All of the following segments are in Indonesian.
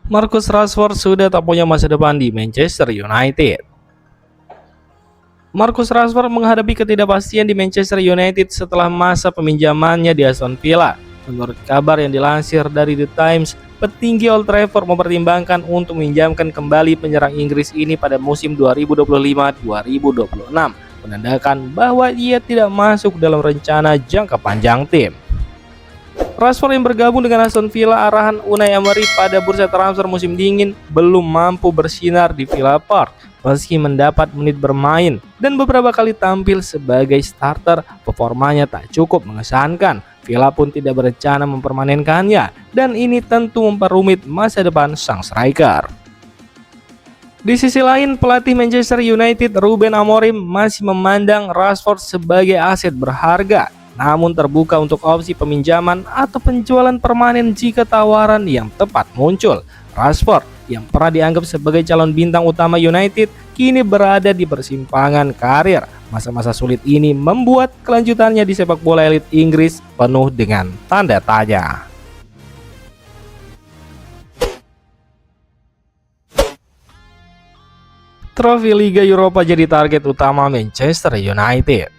Marcus Rashford sudah tak punya masa depan di Manchester United. Marcus Rashford menghadapi ketidakpastian di Manchester United setelah masa peminjamannya di Aston Villa. Menurut kabar yang dilansir dari The Times, petinggi Old Trafford mempertimbangkan untuk meminjamkan kembali penyerang Inggris ini pada musim 2025-2026, menandakan bahwa ia tidak masuk dalam rencana jangka panjang tim. Rashford yang bergabung dengan Aston Villa arahan Unai Emery pada bursa transfer musim dingin belum mampu bersinar di Villa Park. Meski mendapat menit bermain dan beberapa kali tampil sebagai starter, performanya tak cukup mengesankan. Villa pun tidak berencana mempermanenkannya, dan ini tentu memperumit masa depan sang striker. Di sisi lain, pelatih Manchester United Ruben Amorim masih memandang Rashford sebagai aset berharga, namun terbuka untuk opsi peminjaman atau penjualan permanen jika tawaran yang tepat muncul. Rashford yang pernah dianggap sebagai calon bintang utama United kini berada di persimpangan karir. Masa-masa sulit ini membuat kelanjutannya di sepak bola elit Inggris penuh dengan tanda tanya. Trofi Liga Eropa jadi target utama Manchester United.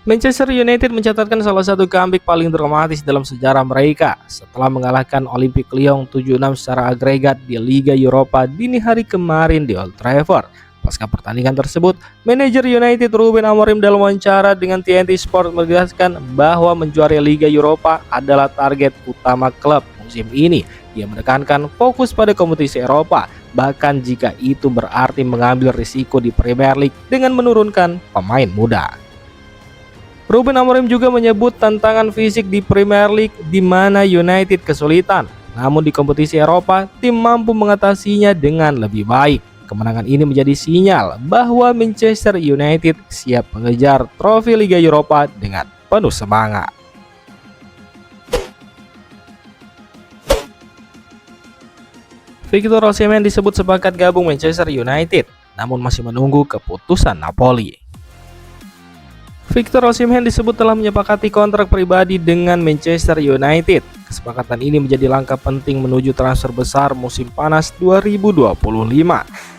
Manchester United mencatatkan salah satu comeback paling dramatis dalam sejarah mereka setelah mengalahkan Olympique Lyon 7-6 secara agregat di Liga Eropa dini hari kemarin di Old Trafford. Pasca pertandingan tersebut, manajer United Ruben Amorim dalam wawancara dengan TNT Sport menegaskan bahwa menjuarai Liga Eropa adalah target utama klub musim ini. Ia menekankan fokus pada kompetisi Eropa, bahkan jika itu berarti mengambil risiko di Premier League dengan menurunkan pemain muda. Ruben Amorim juga menyebut tantangan fisik di Premier League di mana United kesulitan, namun di kompetisi Eropa tim mampu mengatasinya dengan lebih baik. Kemenangan ini menjadi sinyal bahwa Manchester United siap mengejar trofi Liga Eropa dengan penuh semangat. Victor Osimhen disebut sepakat gabung Manchester United, namun masih menunggu keputusan Napoli. Victor Osimhen disebut telah menyepakati kontrak pribadi dengan Manchester United. Kesepakatan ini menjadi langkah penting menuju transfer besar musim panas 2025.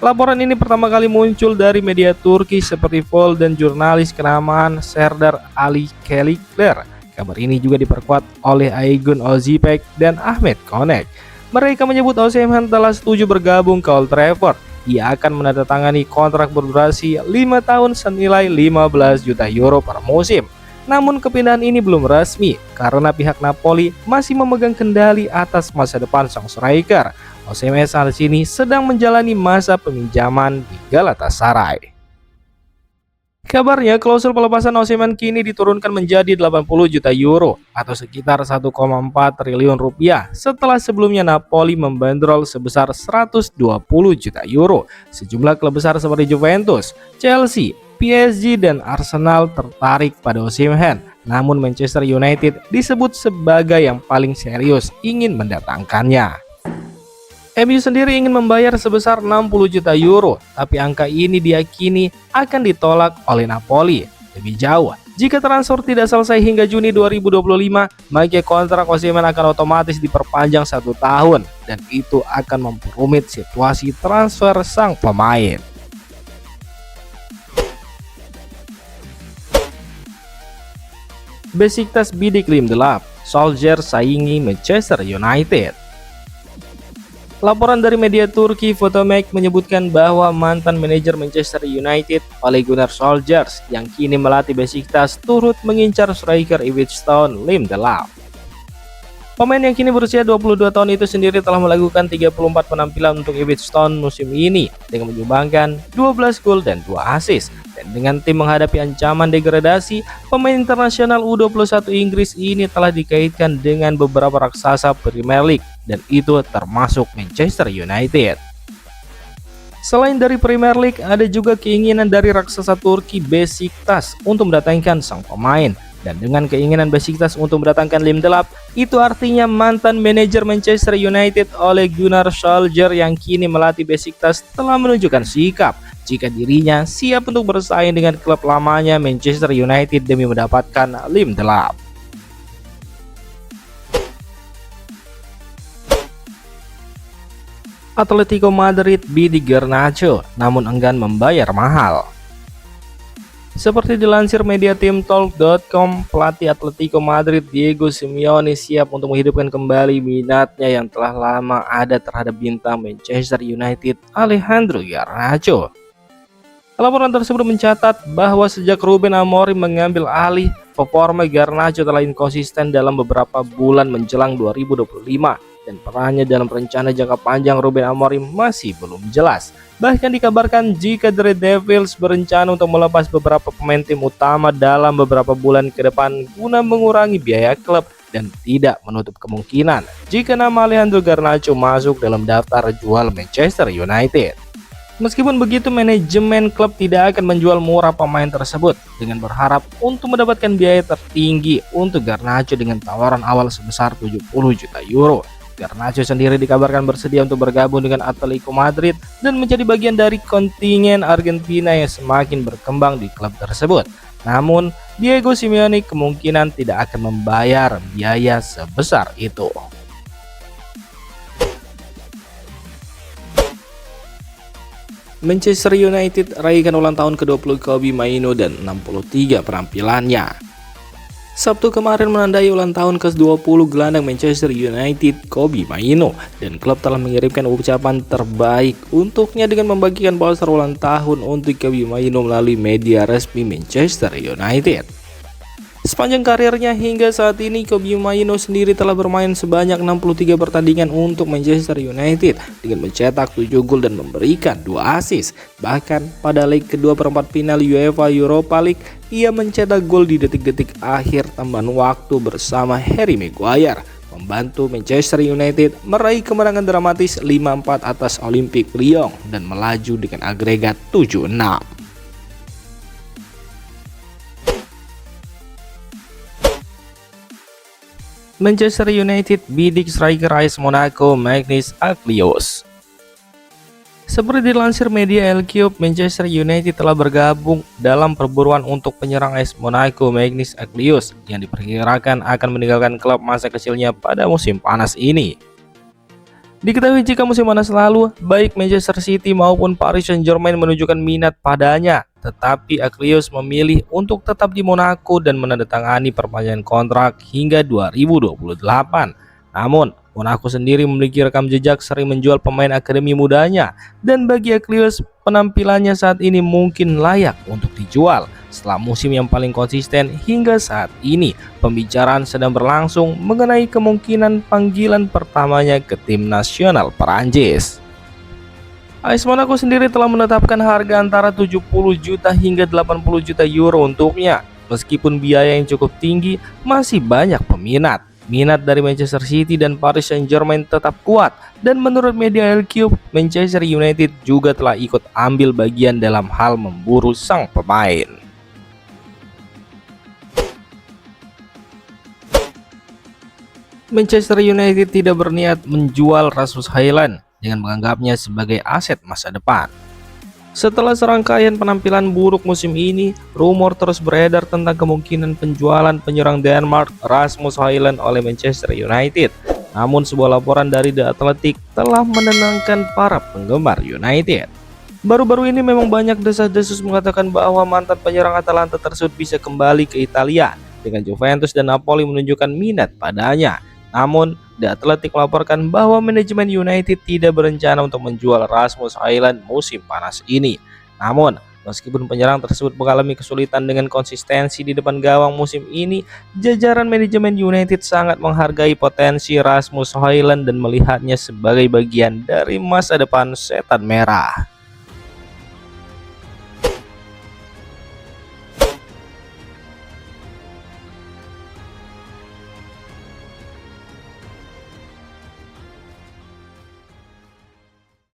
Laporan ini pertama kali muncul dari media Turki seperti Vol dan jurnalis kenamaan Serdar Ali Kelikler. Kabar ini juga diperkuat oleh Aygun Ozipek dan Ahmet Konek. Mereka menyebut Osimhen telah setuju bergabung ke Old Trafford. Ia akan menandatangani kontrak berdurasi 5 tahun senilai 15 juta euro per musim. Namun kepindahan ini belum resmi karena pihak Napoli masih memegang kendali atas masa depan sang striker. Osimhen saat ini sedang menjalani masa peminjaman di Galatasaray. Kabarnya klausul pelepasan Osimhen kini diturunkan menjadi 80 juta euro atau sekitar 1,4 triliun rupiah setelah sebelumnya Napoli membandrol sebesar 120 juta euro. Sejumlah klub besar seperti Juventus, Chelsea, PSG dan Arsenal tertarik pada Osimhen. Namun Manchester United disebut sebagai yang paling serius ingin mendatangkannya. MU sendiri ingin membayar sebesar 60 juta euro, tapi angka ini diyakini akan ditolak oleh Napoli. Lebih jauh, jika transfer tidak selesai hingga Juni 2025, maka kontrak Osimhen akan otomatis diperpanjang 1 tahun, dan itu akan memperumit situasi transfer sang pemain. Besiktas bidik Lim Delap, Solskjaer saingi Manchester United. Laporan dari media Turki Fotomek menyebutkan bahwa mantan manajer Manchester United Ole Gunnar Solskjaer yang kini melatih Besiktas turut mengincar striker Ipswich Town Lim Delap. Pemain yang kini berusia 22 tahun itu sendiri telah melakukan 34 penampilan untuk Ipswich Town musim ini dengan menyumbangkan 12 gol dan 2 assist. Dan dengan tim menghadapi ancaman degradasi, pemain internasional U21 Inggris ini telah dikaitkan dengan beberapa raksasa Premier League, dan itu termasuk Manchester United. Selain dari Premier League, ada juga keinginan dari raksasa Turki Besiktas untuk mendatangkan sang pemain. Dan dengan keinginan Besiktas untuk mendatangkan Lim Delap, itu artinya mantan manajer Manchester United Ole Gunnar Solskjaer yang kini melatih Besiktas telah menunjukkan sikap jika dirinya siap untuk bersaing dengan klub lamanya Manchester United demi mendapatkan Lim Delap. Atletico Madrid bidik Garnacho namun enggan membayar mahal. Seperti dilansir media teamtalk.com, pelatih Atletico Madrid Diego Simeone siap untuk menghidupkan kembali minatnya yang telah lama ada terhadap bintang Manchester United Alejandro Garnacho. Laporan tersebut mencatat bahwa sejak Ruben Amorim mengambil alih, performa Garnacho telah inkonsisten dalam beberapa bulan menjelang 2025 dan perannya dalam rencana jangka panjang Ruben Amorim masih belum jelas. Bahkan dikabarkan jika The Red Devils berencana untuk melepas beberapa pemain tim utama dalam beberapa bulan ke depan guna mengurangi biaya klub dan tidak menutup kemungkinan jika nama Alejandro Garnacho masuk dalam daftar jual Manchester United. Meskipun begitu, manajemen klub tidak akan menjual murah pemain tersebut dengan berharap untuk mendapatkan biaya tertinggi untuk Garnacho dengan tawaran awal sebesar 70 juta euro. Garnacho sendiri dikabarkan bersedia untuk bergabung dengan Atletico Madrid dan menjadi bagian dari kontingen Argentina yang semakin berkembang di klub tersebut. Namun, Diego Simeone kemungkinan tidak akan membayar biaya sebesar itu. Manchester United raihkan ulang tahun ke-20 Kobbie Mainoo dan 63 penampilannya. Sabtu kemarin menandai ulang tahun ke-20 gelandang Manchester United Kobbie Mainoo dan klub telah mengirimkan ucapan terbaik untuknya dengan membagikan poster ulang tahun untuk Kobbie Mainoo melalui media resmi Manchester United. Sepanjang karirnya hingga saat ini, Kobbie Mainoo sendiri telah bermain sebanyak 63 pertandingan untuk Manchester United dengan mencetak 7 gol dan memberikan 2 assist. Bahkan pada leg kedua perempat final UEFA Europa League, ia mencetak gol di detik-detik akhir tambahan waktu bersama Harry Maguire, membantu Manchester United meraih kemenangan dramatis 5-4 atas Olympique Lyon dan melaju dengan agregat 7-6. Manchester United bidik striker AS Monaco Magnus Aglios. Seperti dilansir media El Cube, Manchester United telah bergabung dalam perburuan untuk penyerang AS Monaco Magnus Aglios yang diperkirakan akan meninggalkan klub masa kecilnya pada musim panas ini. Diketahui jika musim panas lalu, baik Manchester City maupun Paris Saint-Germain menunjukkan minat padanya, tetapi Aglios memilih untuk tetap di Monaco dan menandatangani perpanjangan kontrak hingga 2028. Namun, Monaco sendiri memiliki rekam jejak sering menjual pemain akademi mudanya, dan bagi Aglios penampilannya saat ini mungkin layak untuk dijual. Setelah musim yang paling konsisten hingga saat ini, pembicaraan sedang berlangsung mengenai kemungkinan panggilan pertamanya ke tim nasional Perancis. AS Monaco sendiri telah menetapkan harga antara 70 juta hingga 80 juta euro untuknya. Meskipun biaya yang cukup tinggi, masih banyak peminat. Minat dari Manchester City dan Paris Saint-Germain tetap kuat, dan menurut media El Cube, Manchester United juga telah ikut ambil bagian dalam hal memburu sang pemain. Manchester United tidak berniat menjual Rasmus Højlund dengan menganggapnya sebagai aset masa depan. Setelah serangkaian penampilan buruk musim ini, rumor terus beredar tentang kemungkinan penjualan penyerang Denmark Rasmus Højlund oleh Manchester United. Namun sebuah laporan dari The Athletic telah menenangkan para penggemar United. Baru-baru ini memang banyak desas-desus mengatakan bahwa mantan penyerang Atalanta tersebut bisa kembali ke Italia, dengan Juventus dan Napoli menunjukkan minat padanya. Namun, The Athletic melaporkan bahwa manajemen United tidak berencana untuk menjual Rasmus Højlund musim panas ini. Namun, meskipun penyerang tersebut mengalami kesulitan dengan konsistensi di depan gawang musim ini, jajaran manajemen United sangat menghargai potensi Rasmus Højlund dan melihatnya sebagai bagian dari masa depan setan merah.